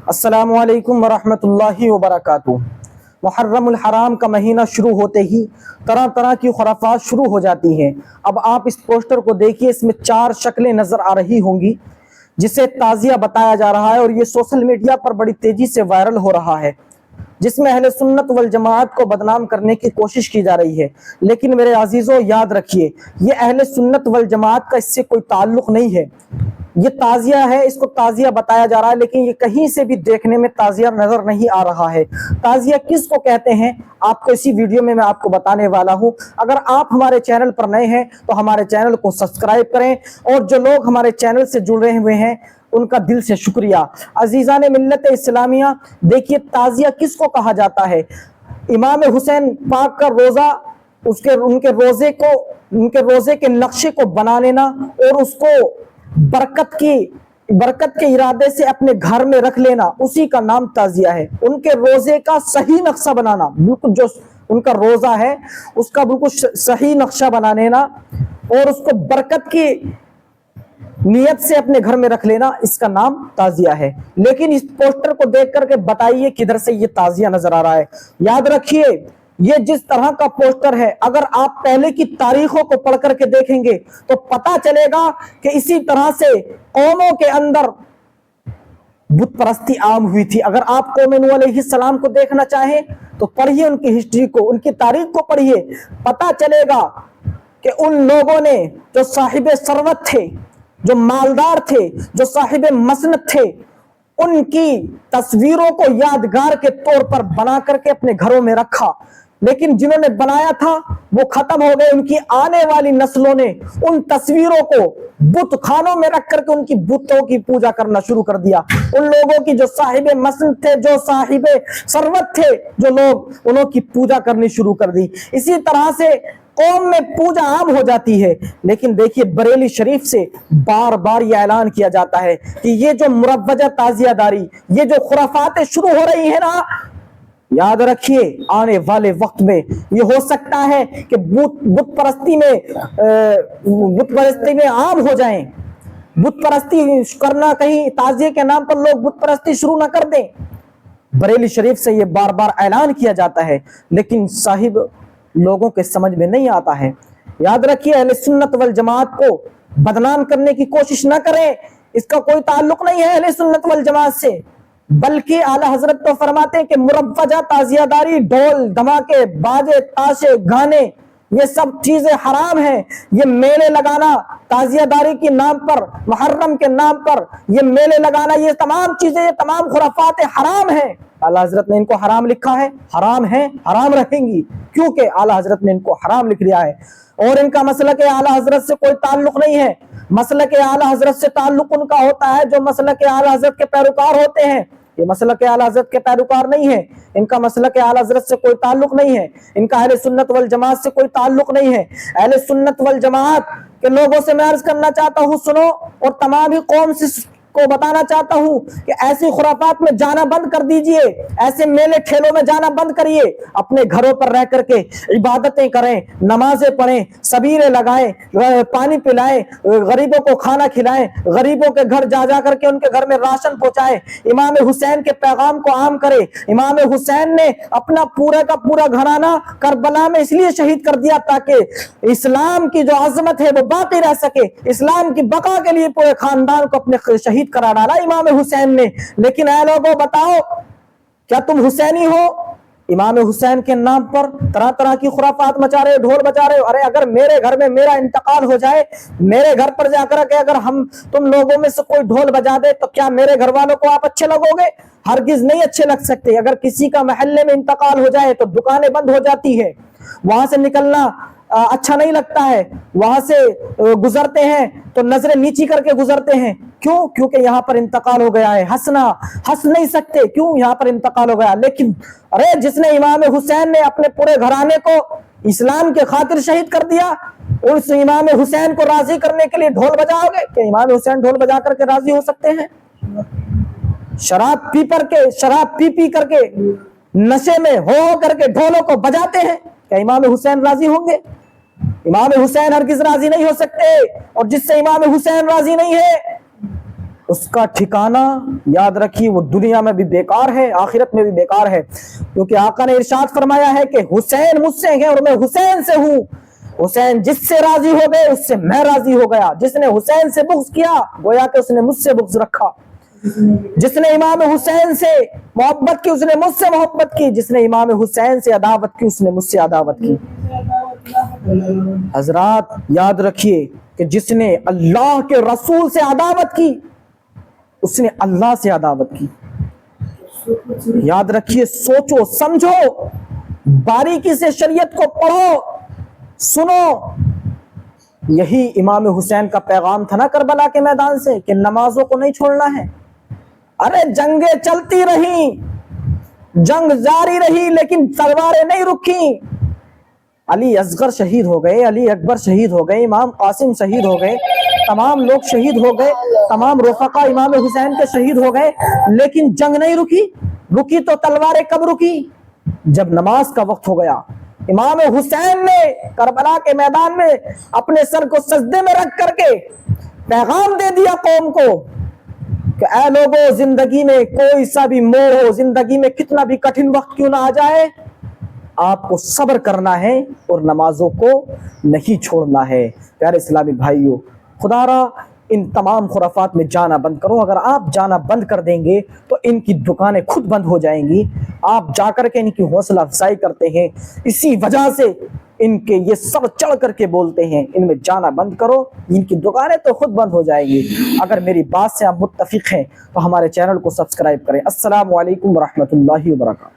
السلام علیکم ورحمۃ اللہ وبرکاتہ۔ محرم الحرام کا مہینہ شروع ہوتے ہی طرح طرح کی خرافات شروع ہو جاتی ہیں۔ اب آپ اس پوسٹر کو دیکھیے، اس میں 4 شکلیں نظر آ رہی ہوں گی جسے تعزیہ بتایا جا رہا ہے، اور یہ سوشل میڈیا پر بڑی تیزی سے وائرل ہو رہا ہے، جس میں اہل سنت والجماعت کو بدنام کرنے کی کوشش کی جا رہی ہے۔ لیکن میرے عزیزوں، یاد رکھیے، یہ اہل سنت والجماعت کا اس سے کوئی تعلق نہیں ہے۔ یہ تعزیہ ہے، اس کو تعزیہ بتایا جا رہا ہے، لیکن یہ کہیں سے بھی دیکھنے میں تعزیہ نظر نہیں آ رہا ہے۔ تعزیہ کس کو کہتے ہیں، آپ کو اسی ویڈیو میں آپ کو بتانے والا ہوں۔ اگر آپ ہمارے چینل پر نئے ہیں تو ہمارے چینل کو سبسکرائب کریں، اور جو لوگ ہمارے چینل سے جڑے ہوئے ہیں ان کا دل سے شکریہ۔ عزیزان ملت اسلامیہ، دیکھیے تعزیہ کس کو کہا جاتا ہے۔ امام حسین پاک کا روزہ، ان کے روزے کے نقشے کو بنا لینا اور اس کو برکت کے ارادے سے اپنے گھر میں رکھ لینا، اسی کا نام تعزیہ ہے۔ ان کے روزے کا صحیح نقشہ بنانا، بالکل جو ان کا روزہ ہے اس کا بالکل صحیح نقشہ بنا لینا اور اس کو برکت کی نیت سے اپنے گھر میں رکھ لینا، اس کا نام تعزیہ ہے۔ لیکن اس پوسٹر کو دیکھ کر کے بتائیے کدھر سے یہ تعزیہ نظر آ رہا ہے۔ یاد رکھیے، یہ جس طرح کا پوسٹر ہے، اگر آپ پہلے کی تاریخوں کو پڑھ کر کے دیکھیں گے تو پتہ چلے گا کہ اسی طرح سے قوموں کے اندر بت پرستی عام ہوئی تھی۔ اگر آپ قوم نوح علیہ السلام کو دیکھنا چاہیں تو پڑھیے ان کی ہسٹری کو، ان کی تاریخ کو پڑھیے، پتہ چلے گا کہ ان لوگوں نے جو صاحب ثروت تھے، جو مالدار تھے، جو صاحب مسنت تھے، ان کی تصویروں کو یادگار کے طور پر بنا کر کے اپنے گھروں میں رکھا، لیکن جنہوں نے بنایا تھا وہ ختم ہو گئے۔ ان کی آنے والی نسلوں نے ان تصویروں کو بت خانوں میں رکھ کر کے ان کی بتوں کی پوجا کرنا شروع کر دیا۔ ان لوگوں کی جو صاحب مسنت تھے، جو صاحب ثروت تھے، جو لوگ، انہوں کی پوجا کرنی شروع کر دی۔ اسی طرح سے قوم میں پوجا عام ہو جاتی ہے۔ لیکن دیکھیے، بریلی شریف سے بار بار یہ اعلان کیا جاتا ہے کہ یہ جو مروجہ تعزیہ داری، یہ جو خرافاتیں شروع ہو رہی ہیں نا، یاد رکھیے آنے والے وقت میں یہ ہو سکتا ہے کہ بت پرستی میں عام ہو جائیں۔ بت پرستی کرنا، کہیں تعزیے کے نام پر لوگ بت پرستی شروع نہ کر دیں۔ بریلی شریف سے یہ بار بار اعلان کیا جاتا ہے، لیکن صاحب لوگوں کے سمجھ میں نہیں آتا ہے۔ یاد رکھیے، اہل سنت والجماعت کو بدنام کرنے کی کوشش نہ کریں، اس کا کوئی تعلق نہیں ہے اہل سنت والجماعت سے، بلکہ اعلی حضرت تو فرماتے ہیں کہ مروجہ تعزیہ داری، ڈھول دھماکے، باجے، تاشے، گانے، یہ سب چیزیں حرام ہیں۔ یہ میلے لگانا تعزیہ داری کے نام پر، محرم کے نام پر یہ میلے لگانا، یہ تمام چیزیں، یہ تمام خرافات حرام ہیں۔ اعلی حضرت نے ان کو حرام لکھا ہے، حرام ہیں، حرام رہیں گی، کیونکہ اعلی حضرت نے ان کو حرام لکھ دیا ہے۔ اور ان کا مسلک اعلی حضرت سے کوئی تعلق نہیں ہے۔ مسلک اعلی حضرت سے تعلق ان کا ہوتا ہے جو مسلک اعلی حضرت کے پیروکار ہوتے ہیں۔ یہ مسلک اعلی حضرت کے پیروکار نہیں ہے، ان کا مسلک اعلی حضرت سے کوئی تعلق نہیں ہے، ان کا اہل سنت والجماعت سے کوئی تعلق نہیں ہے۔ اہل سنت والجماعت کے لوگوں سے میں عرض کرنا چاہتا ہوں، سنو، اور تمام ہی قوم کو بتانا چاہتا ہوں کہ ایسی خرافات میں جانا بند کر دیجئے، ایسے میلے ٹھیلوں میں جانا بند کریے، اپنے گھروں پر رہ کر کے عبادتیں کریں، نمازیں پڑھیں، سبیلے لگائیں، پانی پلائیں، غریبوں کو کھانا کھلائیں، غریبوں کے گھر جا جا کر کے ان کے گھر میں راشن پہنچائیں، امام حسین کے پیغام کو عام کرے۔ امام حسین نے اپنا پورا کا پورا گھرانہ کربلا میں اس لیے شہید کر دیا تاکہ اسلام کی جو عظمت ہے وہ باقی رہ سکے، اسلام کی بقا کے لیے پورے خاندان کو اپنے شہید کرا ڈالا امام حسین نے۔ لیکن اے لوگوں، بتاؤ کیا تم حسینی ہو؟ امام حسین کے نام پر طرح طرح کی خرافات مچا رہے ہو، ڈھول بجا رہے ہو۔ ارے اگر میرے گھر میں میرا انتقال ہو جائے، میرے گھر پر جا کر کے اگر تم لوگوں میں سے کوئی ڈھول بجا دے تو کیا میرے گھر والوں کو آپ اچھے لگو گے؟ ہرگز نہیں اچھے لگ سکتے۔ اگر کسی کا محلے میں انتقال ہو جائے تو دکانیں بند ہو جاتی ہے، وہاں سے نکلنا اچھا نہیں لگتا ہے، وہاں سے گزرتے ہیں تو نظریں نیچی کر کے گزرتے ہیں۔ کیوں؟ کیونکہ یہاں پر انتقال ہو گیا ہے۔ ہنس نہیں سکتے، کیوں؟ یہاں پر انتقال ہو گیا۔ لیکن ارے جس نے امام حسین نے اپنے پورے گھرانے کو اسلام کے خاطر شہید کر دیا، اس امام حسین کو راضی کرنے کے لیے ڈھول بجاؤ گے؟ کہ امام حسین ڈھول بجا کر کے راضی ہو سکتے ہیں؟ شراب پی کر کے نشے میں ہو کر کے ڈھولوں کو بجاتے ہیں، کیا امام حسین راضی ہوں گے؟ امام حسین ہرگز راضی نہیں ہو سکتے، اور جس سے امام حسین راضی نہیں ہے اس کا ٹھکانہ یاد رکھیے وہ دنیا میں بھی بیکار ہے، آخرت میں بھی بیکار ہے، کیونکہ آقا نے ارشاد فرمایا ہے کہ حسین مجھ سے ہیں اور میں حسین سے ہوں، حسین جس سے راضی ہو گئے اس سے میں راضی ہو گیا، جس نے حسین سے بغض کیا گویا کہ اس نے مجھ سے بغض رکھا، جس نے امام حسین سے محبت کی اس نے مجھ سے محبت کی، جس نے امام حسین سے عداوت کی اس نے مجھ سے عداوت کی۔ حضرات یاد رکھیے کہ جس نے اللہ کے رسول سے عداوت کی اس نے اللہ سے عداوت کی۔ یاد رکھیے، سوچو سمجھو، باریکی سے شریعت کو پڑھو، سنو۔ یہی امام حسین کا پیغام تھا نا کربلا کے میدان سے کہ نمازوں کو نہیں چھوڑنا ہے۔ ارے جنگیں چلتی رہیں، جنگ جاری رہی لیکن تلواریں نہیں رکھی۔ علی اصغر شہید ہو گئے، علی اکبر شہید ہو گئے، امام قاسم شہید ہو گئے، تمام لوگ شہید ہو گئے، تمام رفقا امام حسین کے شہید ہو گئے، لیکن جنگ نہیں رکی۔ رکی تو تلواریں کب رکی؟ جب نماز کا وقت ہو گیا۔ امام حسین نے کربلا کے میدان میں اپنے سر کو سجدے میں رکھ کر کے پیغام دے دیا قوم کو کہ اے لوگو، زندگی میں کوئی سا بھی موڑ ہو، زندگی میں کتنا بھی کٹھن وقت کیوں نہ آ جائے، آپ کو صبر کرنا ہے اور نمازوں کو نہیں چھوڑنا ہے۔ پیارے اسلامی بھائیوں، خدا را ان تمام خرافات میں جانا بند کرو۔ اگر آپ جانا بند کر دیں گے تو ان کی دکانیں خود بند ہو جائیں گی۔ آپ جا کر کے ان کی حوصلہ افزائی کرتے ہیں، اسی وجہ سے ان کے یہ سب چڑھ کر کے بولتے ہیں، ان میں جانا بند کرو، ان کی دکانیں تو خود بند ہو جائیں گی۔ اگر میری بات سے آپ متفق ہیں تو ہمارے چینل کو سبسکرائب کریں۔ السلام علیکم ورحمۃ اللہ وبرکاتہ۔